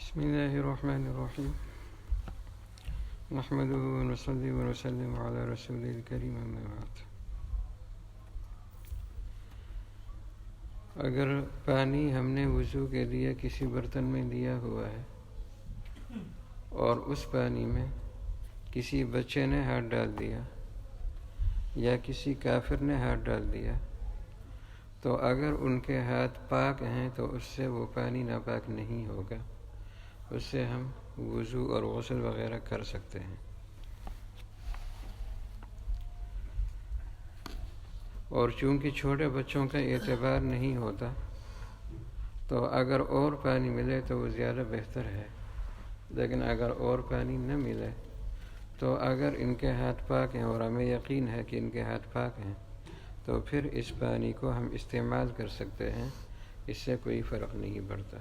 بسم الله الرحمن الرحيم نحمده ونصلي ونسلم على رسوله الكريم أما بعد. اگر پانی ہم نے وضو کے لیے کسی برتن میں لیا ہوا ہے اور اس پانی میں کسی بچے نے ہاتھ ڈال دیا یا کسی کافر نے ہاتھ ڈال دیا تو اگر ان کے ہاتھ پاک ہیں تو اس سے وہ پانی ناپاک نہیں ہوگا، اس سے ہم وضو اور غسل وغیرہ کر سکتے ہیں۔ اور چونکہ چھوٹے بچوں کا اعتبار نہیں ہوتا تو اگر اور پانی ملے تو وہ زیادہ بہتر ہے، لیکن اگر اور پانی نہ ملے تو اگر ان کے ہاتھ پاک ہیں اور ہمیں یقین ہے کہ ان کے ہاتھ پاک ہیں تو پھر اس پانی کو ہم استعمال کر سکتے ہیں، اس سے کوئی فرق نہیں پڑتا۔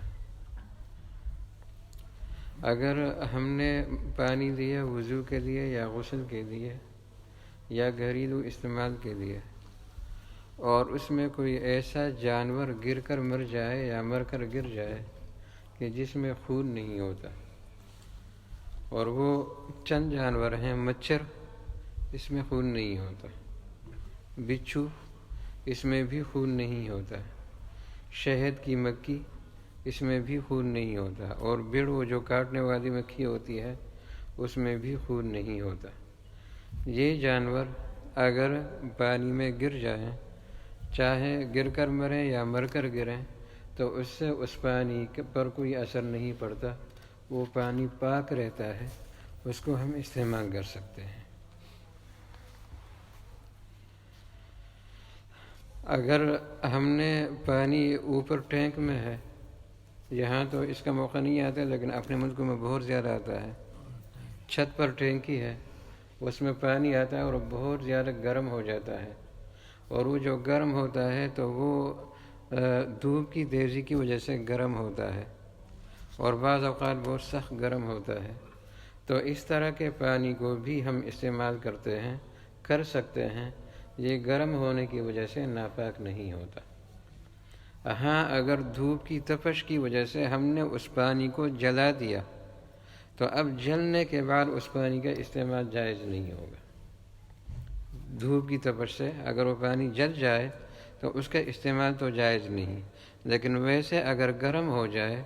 اگر ہم نے پانی لیا وضو کے لیے یا غسل کے لیے یا گھریلو استعمال کے لیے اور اس میں کوئی ایسا جانور گر کر مر جائے یا مر کر گر جائے کہ جس میں خون نہیں ہوتا، اور وہ چند جانور ہیں، مچھر اس میں خون نہیں ہوتا، بچھو اس میں بھی خون نہیں ہوتا، شہد کی مکھی اس میں بھی خون نہیں ہوتا، اور بڑ وہ جو کاٹنے والی مکھی ہوتی ہے اس میں بھی خون نہیں ہوتا۔ یہ جانور اگر پانی میں گر جائیں، چاہے گر کر مریں یا مر کر گریں، تو اس سے اس پانی پر کوئی اثر نہیں پڑتا، وہ پانی پاک رہتا ہے، اس کو ہم استعمال کر سکتے ہیں۔ اگر ہم نے پانی اوپر ٹینک میں ہے، یہاں تو اس کا موقع نہیں آتا لیکن اپنے ملکوں میں بہت زیادہ آتا ہے، چھت پر ٹینکی ہے، اس میں پانی آتا ہے اور بہت زیادہ گرم ہو جاتا ہے، اور وہ جو گرم ہوتا ہے تو وہ دھوپ کی تیزی کی وجہ سے گرم ہوتا ہے، اور بعض اوقات بہت سخت گرم ہوتا ہے، تو اس طرح کے پانی کو بھی ہم استعمال کر سکتے ہیں، یہ گرم ہونے کی وجہ سے ناپاک نہیں ہوتا۔ ہاں، اگر دھوپ کی تپش کی وجہ سے ہم نے اس پانی کو جلا دیا تو اب جلنے کے بعد اس پانی کا استعمال جائز نہیں ہوگا۔ دھوپ کی تپش سے اگر وہ پانی جل جائے تو اس کا استعمال تو جائز نہیں، لیکن ویسے اگر گرم ہو جائے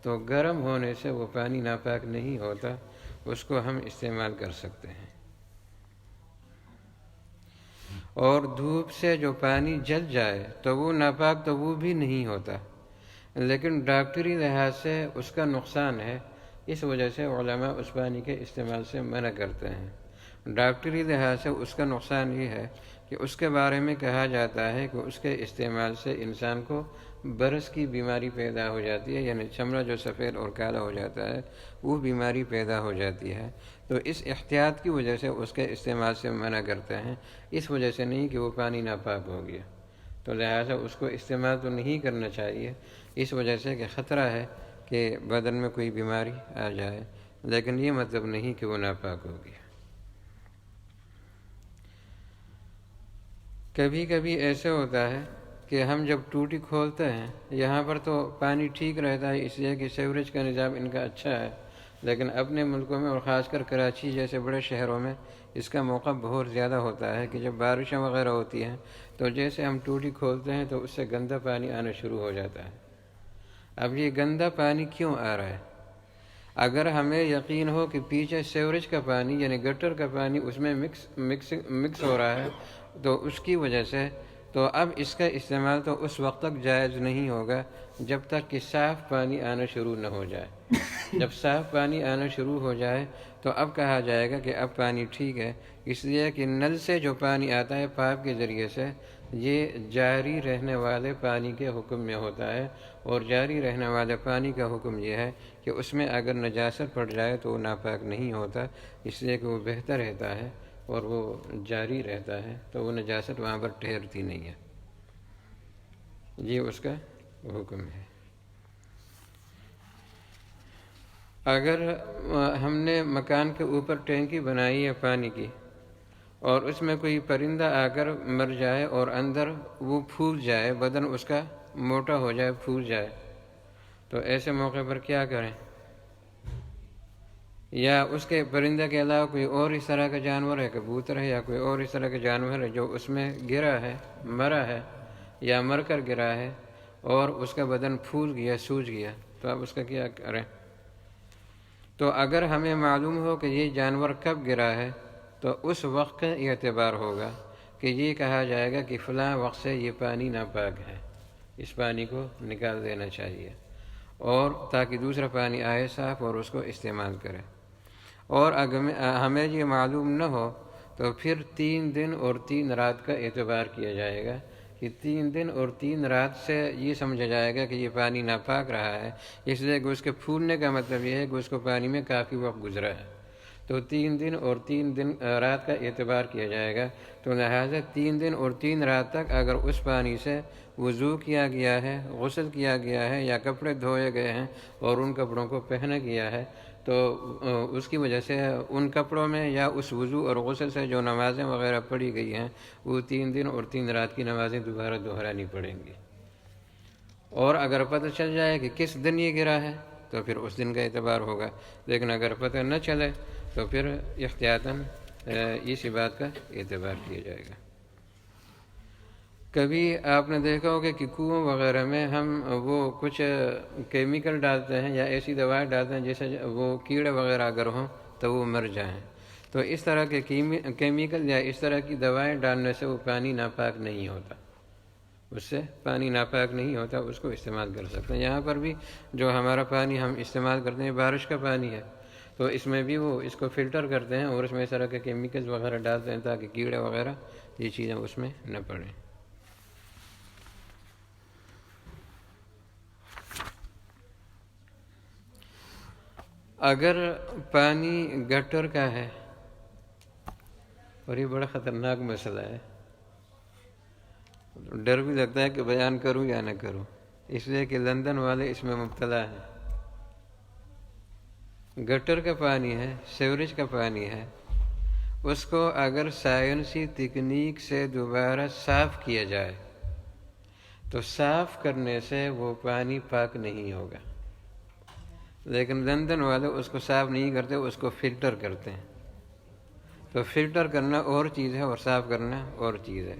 تو گرم ہونے سے وہ پانی ناپاک نہیں ہوتا، اس کو ہم استعمال کر سکتے ہیں۔ اور دھوپ سے جو پانی جل جائے تو وہ ناپاک تو وہ بھی نہیں ہوتا، لیکن ڈاکٹری لحاظ سے اس کا نقصان ہے، اس وجہ سے علماء اس پانی کے استعمال سے منع کرتے ہیں۔ ڈاکٹری لحاظ سے اس کا نقصان یہ ہے کہ اس کے بارے میں کہا جاتا ہے کہ اس کے استعمال سے انسان کو برس کی بیماری پیدا ہو جاتی ہے، یعنی چمڑا جو سفید اور کالا ہو جاتا ہے وہ بیماری پیدا ہو جاتی ہے، تو اس احتیاط کی وجہ سے اس کے استعمال سے منع کرتے ہیں، اس وجہ سے نہیں کہ وہ پانی ناپاک ہو گیا، تو لہٰذا اس کو استعمال تو نہیں کرنا چاہیے، اس وجہ سے کہ خطرہ ہے کہ بدن میں کوئی بیماری آ جائے، لیکن یہ مطلب نہیں کہ وہ ناپاک ہو گیا۔ کبھی کبھی ایسے ہوتا ہے کہ ہم جب ٹوٹی کھولتے ہیں، یہاں پر تو پانی ٹھیک رہتا ہے اس لیے کہ سیوریج کا نظام ان کا اچھا ہے، لیکن اپنے ملکوں میں اور خاص کر کراچی جیسے بڑے شہروں میں اس کا موقع بہت زیادہ ہوتا ہے کہ جب بارشیں وغیرہ ہوتی ہیں تو جیسے ہم ٹوٹی کھولتے ہیں تو اس سے گندا پانی آنا شروع ہو جاتا ہے۔ اب یہ گندا پانی کیوں آ رہا ہے؟ اگر ہمیں یقین ہو کہ پیچھے سیوریج کا پانی یعنی گٹر کا پانی اس میں مکس ہو رہا ہے تو اس کی وجہ سے تو اب اس کا استعمال تو اس وقت تک جائز نہیں ہوگا جب تک کہ صاف پانی آنا شروع نہ ہو جائے۔ جب صاف پانی آنا شروع ہو جائے تو اب کہا جائے گا کہ اب پانی ٹھیک ہے، اس لیے کہ نل سے جو پانی آتا ہے پائپ کے ذریعے سے، یہ جاری رہنے والے پانی کے حکم میں ہوتا ہے، اور جاری رہنے والے پانی کا حکم یہ ہے کہ اس میں اگر نجاست پڑ جائے تو وہ ناپاک نہیں ہوتا، اس لیے کہ وہ بہتر رہتا ہے اور وہ جاری رہتا ہے، تو وہ نجاست وہاں پر ٹھہرتی نہیں ہے، یہ اس کا حکم ہے۔ اگر ہم نے مکان کے اوپر ٹینکی بنائی ہے پانی کی اور اس میں کوئی پرندہ آ کر مر جائے اور اندر وہ پھول جائے، بدن اس کا موٹا ہو جائے، پھول جائے، تو ایسے موقع پر کیا کریں؟ یا اس کے پرندے کے علاوہ کوئی اور اس طرح کا جانور ہے، کبوتر ہے یا کوئی اور اس طرح کا جانور ہے جو اس میں گرا ہے، مرا ہے یا مر کر گرا ہے اور اس کا بدن پھول گیا، سوج گیا، تو اب اس کا کیا کریں؟ تو اگر ہمیں معلوم ہو کہ یہ جانور کب گرا ہے تو اس وقت کا اعتبار ہوگا کہ یہ کہا جائے گا کہ فلاں وقت سے یہ پانی ناپاک ہے، اس پانی کو نکال دینا چاہیے، اور تاکہ دوسرا پانی آئے صاف اور اس کو استعمال کرے۔ اور اگر ہمیں یہ معلوم نہ ہو تو پھر 3 دن اور 3 رات کا اعتبار کیا جائے گا کہ 3 دن اور 3 رات سے یہ سمجھا جائے گا کہ یہ پانی ناپاک رہا ہے، اس لیے کہ اس کے پھولنے کا مطلب یہ ہے کہ اس کو پانی میں کافی وقت گزرا ہے، تو 3 دن اور 3 رات کا اعتبار کیا جائے گا۔ تو لہٰذا 3 دن اور 3 رات تک اگر اس پانی سے وضو کیا گیا ہے، غسل کیا گیا ہے یا کپڑے دھوئے گئے ہیں اور ان کپڑوں کو پہنا گیا ہے، تو اس کی وجہ سے ان کپڑوں میں یا اس وضو اور غسل سے جو نمازیں وغیرہ پڑھی گئی ہیں وہ 3 دن اور 3 رات کی نمازیں دوبارہ دہرانی پڑیں گی۔ اور اگر پتہ چل جائے کہ کس دن یہ گرا ہے تو پھر اس دن کا اعتبار ہوگا، لیکن اگر پتہ نہ چلے تو پھر احتیاطاً اسی بات کا اعتبار کیا جائے گا۔ کبھی آپ نے دیکھا ہوگا کہ کنویں وغیرہ میں ہم وہ کچھ کیمیکل ڈالتے ہیں یا ایسی دوائیں ڈالتے ہیں جیسے وہ کیڑے وغیرہ اگر ہوں تو وہ مر جائیں، تو اس طرح کے کیمیکل یا اس طرح کی دوائیں ڈالنے سے وہ پانی ناپاک نہیں ہوتا، اس سے پانی ناپاک نہیں ہوتا، اس کو استعمال کر سکتے ہیں۔ یہاں پر بھی جو ہمارا پانی ہم استعمال کرتے ہیں بارش کا پانی ہے، تو اس میں بھی وہ اس کو فلٹر کرتے ہیں اور اس میں اس طرح کے کیمیکلز وغیرہ ڈالتے ہیں تاکہ کیڑے وغیرہ یہ چیزیں اس میں نہ پڑیں۔ اگر پانی گٹر کا ہے، اور یہ بڑا خطرناک مسئلہ ہے، ڈر بھی لگتا ہے کہ بیان کروں یا نہ کروں، اس لیے کہ لندن والے اس میں مبتلا ہیں۔ گٹر کا پانی ہے، سیوریج کا پانی ہے، اس کو اگر سائنسی تکنیک سے دوبارہ صاف کیا جائے تو صاف کرنے سے وہ پانی پاک نہیں ہوگا، لیکن لندن والے اس کو صاف نہیں کرتے، اس کو فلٹر کرتے ہیں۔ تو فلٹر کرنا اور چیز ہے اور صاف کرنا اور چیز ہے۔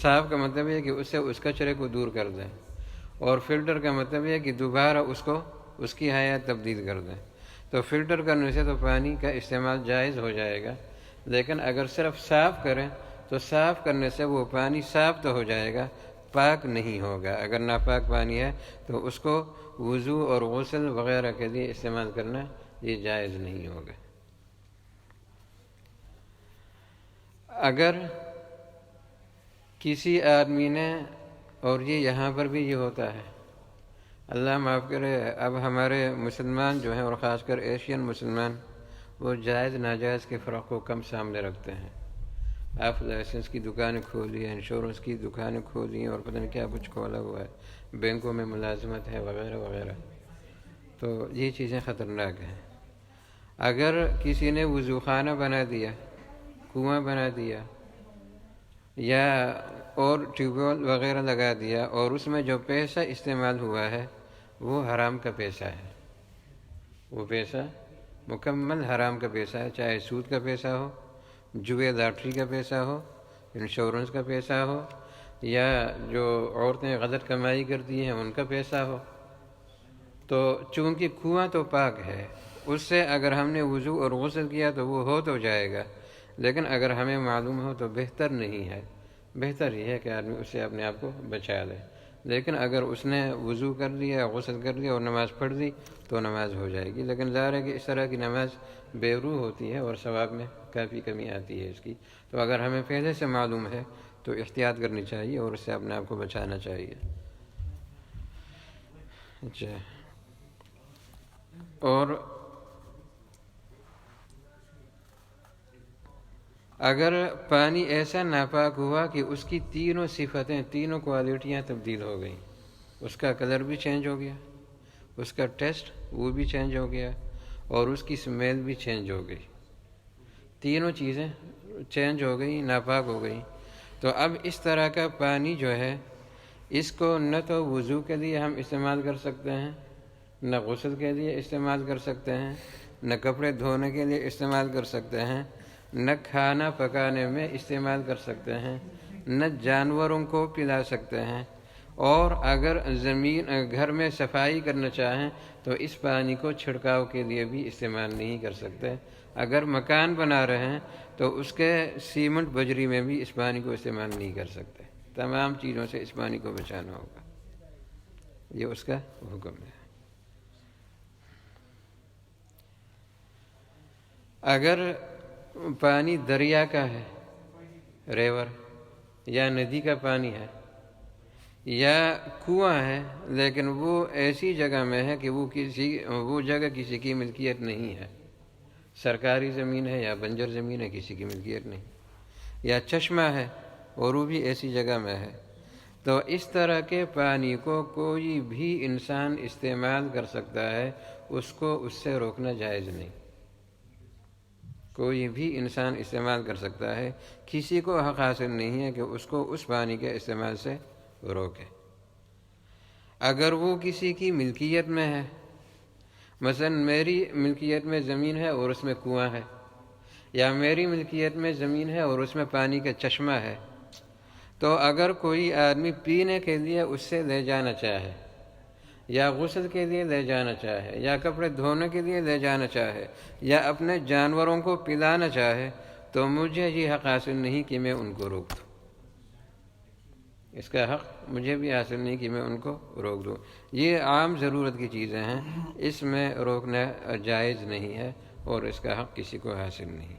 صاف کا مطلب ہے کہ اس سے اس کچرے کو دور کر دیں، اور فلٹر کا مطلب ہے کہ دوبارہ اس کی حیات تبدیل کر دیں۔ تو فلٹر کرنے سے تو پانی کا استعمال جائز ہو جائے گا، لیکن اگر صرف صاف کریں تو صاف کرنے سے وہ پانی صاف تو ہو جائے گا، پاک نہیں ہوگا۔ اگر ناپاک پانی ہے تو اس کو وضو اور غسل وغیرہ کے لیے استعمال کرنا یہ جائز نہیں ہوگا۔ اگر کسی آدمی نے، اور یہ یہاں پر بھی یہ ہوتا ہے، اللہ معاف کرے، اب ہمارے مسلمان جو ہیں اور خاص کر ایشین مسلمان وہ جائز ناجائز کے فرق کو کم سامنے رکھتے ہیں۔ آپ لائسنس کی دکانیں کھولی ہیں، انشورنس کی دکانیں کھولی ہیں اور پتہ نہیں کیا کچھ کھولا ہوا ہے، بینکوں میں ملازمت ہے وغیرہ وغیرہ، تو یہ چیزیں خطرناک ہیں۔ اگر کسی نے وضو خانہ بنا دیا، کنواں بنا دیا یا اور ٹیوب ویل وغیرہ لگا دیا اور اس میں جو پیسہ استعمال ہوا ہے وہ حرام کا پیسہ ہے، وہ پیسہ مکمل حرام کا پیسہ ہے، چاہے سود کا پیسہ ہو، جوئے لاٹری کا پیسہ ہو، انشورنس کا پیسہ ہو، یا جو عورتیں غلط کمائی کرتی ہیں ان کا پیسہ ہو۔ تو چونکہ کنواں تو پاک ہے، اس سے اگر ہم نے وضو اور غسل کیا تو وہ ہو تو جائے گا، لیکن اگر ہمیں معلوم ہو تو بہتر نہیں ہے، بہتر یہ ہے کہ آدمی اس سے اپنے آپ کو بچا لے۔ لیکن اگر اس نے وضو کر لیا، غسل کر لیا اور نماز پڑھ لی تو نماز ہو جائے گی، لیکن ظاہر ہے کہ اس طرح کی نماز بے روح ہوتی ہے اور ثواب میں کافی کمی آتی ہے اس کی۔ تو اگر ہمیں پہلے سے معلوم ہے تو احتیاط کرنی چاہیے اور اس سے اپنے آپ کو بچانا چاہیے۔ اچھا، اور اگر پانی ایسا ناپاک ہوا کہ اس کی تینوں صفتیں، تینوں کوالٹیاں تبدیل ہو گئیں، اس کا کلر بھی چینج ہو گیا، اس کا ٹیسٹ وہ بھی چینج ہو گیا، اور اس کی سمیل بھی چینج ہو گئی، تینوں چیزیں چینج ہو گئی، ناپاک ہو گئی، تو اب اس طرح کا پانی جو ہے اس کو نہ تو وضو کے لیے ہم استعمال کر سکتے ہیں، نہ غسل کے لیے استعمال کر سکتے ہیں، نہ کپڑے دھونے کے لیے استعمال کر سکتے ہیں، نہ کھانا پکانے میں استعمال کر سکتے ہیں، نہ جانوروں کو پلا سکتے ہیں، اور اگر گھر میں صفائی کرنا چاہیں تو اس پانی کو چھڑکاؤ کے لیے بھی استعمال نہیں کر سکتے۔ اگر مکان بنا رہے ہیں تو اس کے سیمنٹ بجری میں بھی اس پانی کو استعمال نہیں کر سکتے۔ تمام چیزوں سے اس پانی کو بچانا ہوگا، یہ اس کا حکم ہے۔ اگر پانی دریا کا ہے، ریور یا ندی کا پانی ہے یا کنواں ہے، لیکن وہ ایسی جگہ میں ہے کہ وہ جگہ کسی کی ملکیت نہیں ہے، سرکاری زمین ہے یا بنجر زمین ہے، کسی کی ملکیت نہیں، یا چشمہ ہے اور وہ بھی ایسی جگہ میں ہے، تو اس طرح کے پانی کو کوئی بھی انسان استعمال کر سکتا ہے، اس کو اس سے روکنا جائز نہیں۔ کوئی بھی انسان استعمال کر سکتا ہے، کسی کو حق حاصل نہیں ہے کہ اس کو اس پانی کے استعمال سے روکے۔ اگر وہ کسی کی ملکیت میں ہے، مثلا میری ملکیت میں زمین ہے اور اس میں کنواں ہے، یا میری ملکیت میں زمین ہے اور اس میں پانی کا چشمہ ہے، تو اگر کوئی آدمی پینے کے لیے اس سے لے جانا چاہے، یا غسل کے لیے لے جانا چاہے، یا کپڑے دھونے کے لیے لے جانا چاہے، یا اپنے جانوروں کو پلانا چاہے، تو مجھے یہ حق حاصل نہیں کہ میں ان کو روک دوں۔ اس کا حق مجھے بھی حاصل نہیں کہ میں ان کو روک دوں۔ یہ عام ضرورت کی چیزیں ہیں، اس میں روکنا جائز نہیں ہے اور اس کا حق کسی کو حاصل نہیں۔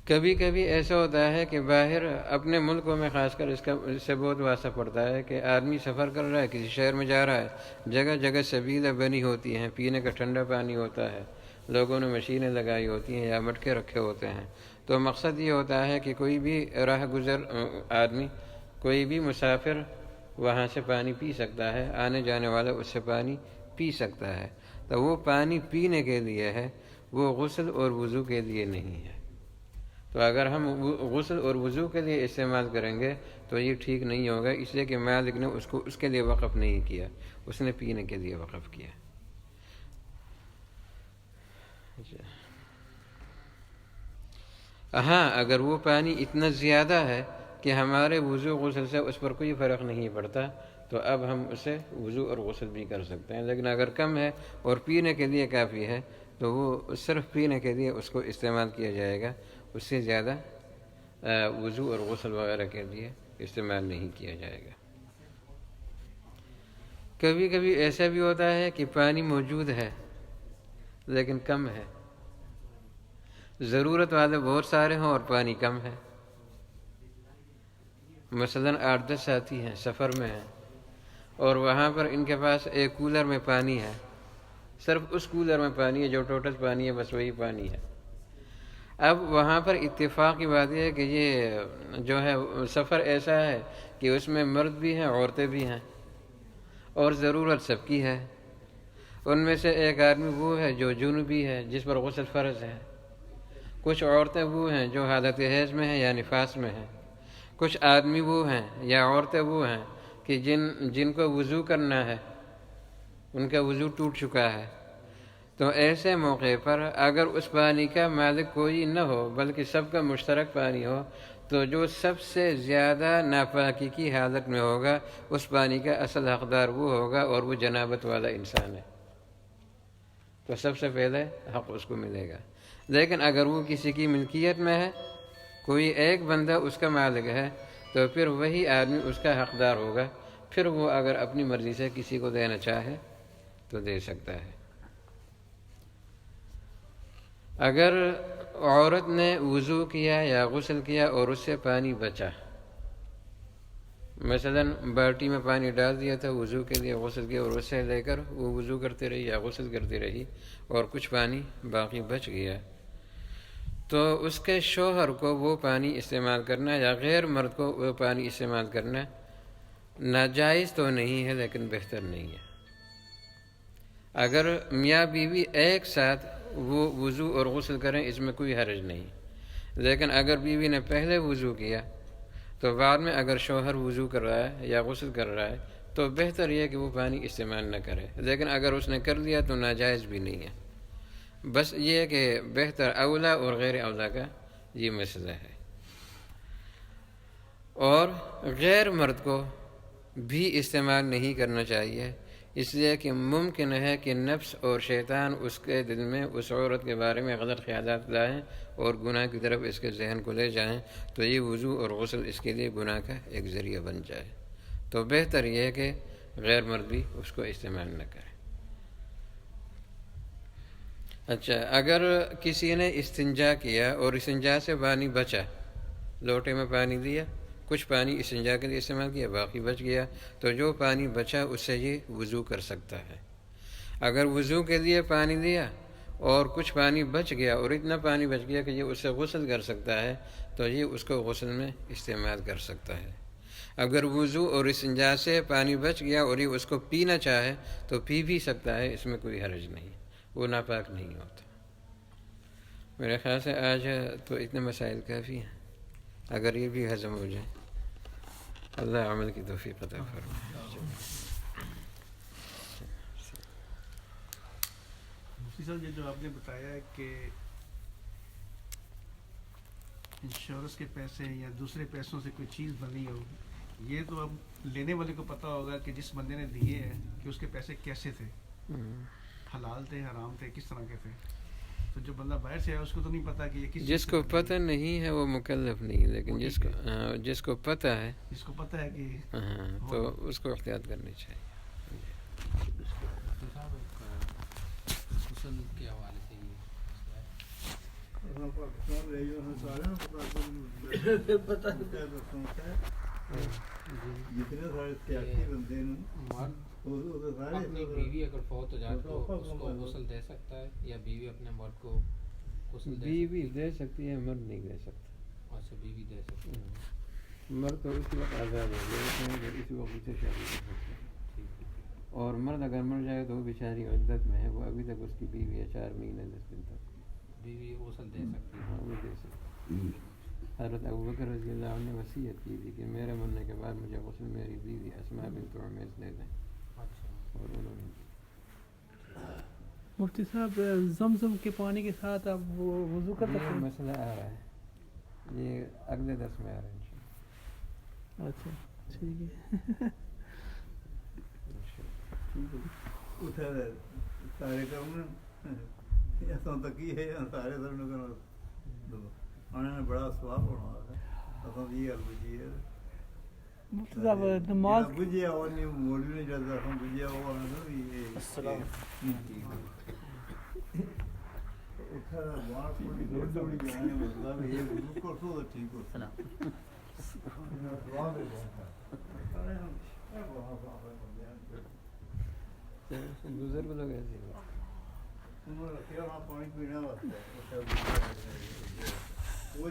کبھی کبھی ایسا ہوتا ہے کہ باہر اپنے ملکوں میں خاص کر اس سے بہت واسطہ پڑتا ہے کہ آدمی سفر کر رہا ہے، کسی شہر میں جا رہا ہے، جگہ جگہ سبیلیں بنی ہوتی ہیں، پینے کا ٹھنڈا پانی ہوتا ہے، لوگوں نے مشینیں لگائی ہوتی ہیں یا مٹکے رکھے ہوتے ہیں، تو مقصد یہ ہوتا ہے کہ کوئی بھی راہ گزر آدمی، کوئی بھی مسافر وہاں سے پانی پی سکتا ہے، آنے جانے والا اس سے پانی پی سکتا ہے، تو وہ پانی پینے کے لیے ہے، وہ غسل اور وضو کے لیے نہیں ہے۔ تو اگر ہم غسل اور وضو کے لیے استعمال کریں گے تو یہ ٹھیک نہیں ہوگا، اس لیے کہ مالک نے اس کو اس کے لیے وقف نہیں کیا، اس نے پینے کے لیے وقف کیا۔ ہاں، اگر وہ پانی اتنا زیادہ ہے کہ ہمارے وضو غسل سے اس پر کوئی فرق نہیں پڑتا تو اب ہم اسے وضو اور غسل بھی کر سکتے ہیں، لیکن اگر کم ہے اور پینے کے لیے کافی ہے تو وہ صرف پینے کے لیے اس کو استعمال کیا جائے گا، اس سے زیادہ وضو اور غسل وغیرہ کے لیے استعمال نہیں کیا جائے گا۔ کبھی کبھی ایسا بھی ہوتا ہے کہ پانی موجود ہے لیکن کم ہے، ضرورت والے بہت سارے ہوں اور پانی کم ہے۔ مثلاً 8-10 ساتھی ہیں، سفر میں ہیں، اور وہاں پر ان کے پاس ایک کولر میں پانی ہے، صرف اس کولر میں پانی ہے، جو ٹوٹل پانی ہے بس وہی پانی ہے۔ اب وہاں پر اتفاق کی بات یہ ہے کہ یہ جو ہے سفر ایسا ہے کہ اس میں مرد بھی ہیں، عورتیں بھی ہیں، اور ضرورت سب کی ہے۔ ان میں سے ایک آدمی وہ ہے جو جنوبی ہے، جس پر غسل فرض ہے، کچھ عورتیں وہ ہیں جو حالت حیض میں ہیں یا نفاس میں ہیں، کچھ آدمی وہ ہیں یا عورتیں وہ ہیں کہ جن کو وضو کرنا ہے، ان کا وضو ٹوٹ چکا ہے، تو ایسے موقع پر اگر اس پانی کا مالک کوئی نہ ہو بلکہ سب کا مشترک پانی ہو، تو جو سب سے زیادہ ناپاکی کی حالت میں ہوگا اس پانی کا اصل حقدار وہ ہوگا، اور وہ جنابت والا انسان ہے، تو سب سے پہلے حق اس کو ملے گا۔ لیکن اگر وہ کسی کی ملکیت میں ہے، کوئی ایک بندہ اس کا مالک ہے، تو پھر وہی آدمی اس کا حقدار ہوگا، پھر وہ اگر اپنی مرضی سے کسی کو دینا چاہے تو دے سکتا ہے۔ اگر عورت نے وضو کیا یا غسل کیا اور اس سے پانی بچا، مثلا بالٹی میں پانی ڈال دیا تھا وضو کے لیے، غسل کیا اور اس سے لے کر وہ وضو کرتے رہی یا غسل کرتی رہی اور کچھ پانی باقی بچ گیا، تو اس کے شوہر کو وہ پانی استعمال کرنا یا غیر مرد کو وہ پانی استعمال کرنا ناجائز تو نہیں ہے لیکن بہتر نہیں ہے۔ اگر میاں بیوی ایک ساتھ وہ وضو اور غسل کریں اس میں کوئی حرج نہیں، لیکن اگر بیوی نے پہلے وضو کیا تو بعد میں اگر شوہر وضو کر رہا ہے یا غسل کر رہا ہے تو بہتر یہ ہے کہ وہ پانی استعمال نہ کرے، لیکن اگر اس نے کر لیا تو ناجائز بھی نہیں ہے، بس یہ ہے کہ بہتر اولا اور غیر اولا کا یہ مسئلہ ہے۔ اور غیر مرد کو بھی استعمال نہیں کرنا چاہیے، اس لیے کہ ممکن ہے کہ نفس اور شیطان اس کے دل میں اس عورت کے بارے میں غلط خیالات لائیں اور گناہ کی طرف اس کے ذہن کو لے جائیں، تو یہ وضو اور غسل اس کے لیے گناہ کا ایک ذریعہ بن جائے۔ تو بہتر یہ ہے کہ غیر مرد بھی اس کو استعمال نہ کرے۔ اچھا، اگر کسی نے استنجا کیا اور استنجا سے پانی بچا، لوٹے میں پانی دیا، کچھ پانی استنجا کے لیے استعمال کیا، باقی بچ گیا، تو جو پانی بچا اس سے یہ وضو کر سکتا ہے۔ اگر وضو کے لیے پانی دیا اور کچھ پانی بچ گیا اور اتنا پانی بچ گیا کہ یہ اس سے غسل کر سکتا ہے، تو یہ اس کو غسل میں استعمال کر سکتا ہے۔ اگر وضو اور استنجا سے پانی بچ گیا اور یہ اس کو پینا چاہے تو پی بھی سکتا ہے، اس میں کوئی حرج نہیں، وہ ناپاک نہیں ہوتا۔ میرے خیال سے آج تو اتنے مسائل کافی ہیں، اگر یہ بھی ہضم ہو جائے۔ اللہ عمل کی توفیق عطا فرمائے۔ مفتی صاحب، یہ جو آپ نے بتایا ہے کہ انشورنس کے پیسے یا دوسرے پیسوں سے کوئی چیز بنی ہو، یہ تو اب لینے والے کو پتہ ہوگا کہ جس بندے نے دیے ہیں کہ اس کے پیسے کیسے تھے، حلال تھے، حرام تھے، کس طرح کے تھے۔ تو جو بندہ باہر سے آیا اس کو تو نہیں پتا کہ یہ کس، جس کو پتہ نہیں ہے وہ مکلف نہیں، لیکن جس کو پتہ ہے، جس کو پتہ ہے کہ تو اس کو احتیاط کرنی چاہیے۔ غسل کے حوالے سے جتنے سارے سیاسی بندے اپنی بیوی اگر فوت ہو جائے تو اس کو غسل دے سکتا ہے، یا بیوی اپنے مرد کو غسل دے بیوی دے سکتی ہے، مرد نہیں دے سکتا۔ اچھا، بیوی دے سکتی ہے۔ مرد تو اس وقت آزاد ہو گیا، اسی وقت سے شادی کر سکتے ہیں، اور مرد اگر مر جائے تو وہ بیچاری عدت میں ہے، وہ ابھی تک اس کی بیوی ہے، 4 مہینے 10 دن تک بیوی غسل دے سکتی ہے۔ ہاں، وہ دے سکتی ہے۔ حضرت ابوبکر رضی اللہ عنہ نے وصیت کی تھی کہ میرے مرنے کے بعد مجھے غسل میری بیوی اسماء بنت عمیس دے دیں، اچھا، اور انہوں نے مفتی صاحب، زمزم کے پانی کے ساتھ آپ وہ وضو کر سکتے یہ ہیں؟ مسئلہ آ رہا ہے، یہ اگلے درس میں آ رہا ہے انشاءاللہ۔ اچھا، ٹھیک ہے۔ اتنے سارے کام اتوں تک ہی ہے، سارے انہوں نے بڑا سواب ہونا اتوں کی گل بجی ہے۔ مفتی صاحب، نماز بجیا وہ نہیں، مولوی نے جب دسوں بجیا وہ آنا بھی بزرگ لوگ ایسے ہی انہوں نے رکھا وہاں پانی پینے واسطے وہ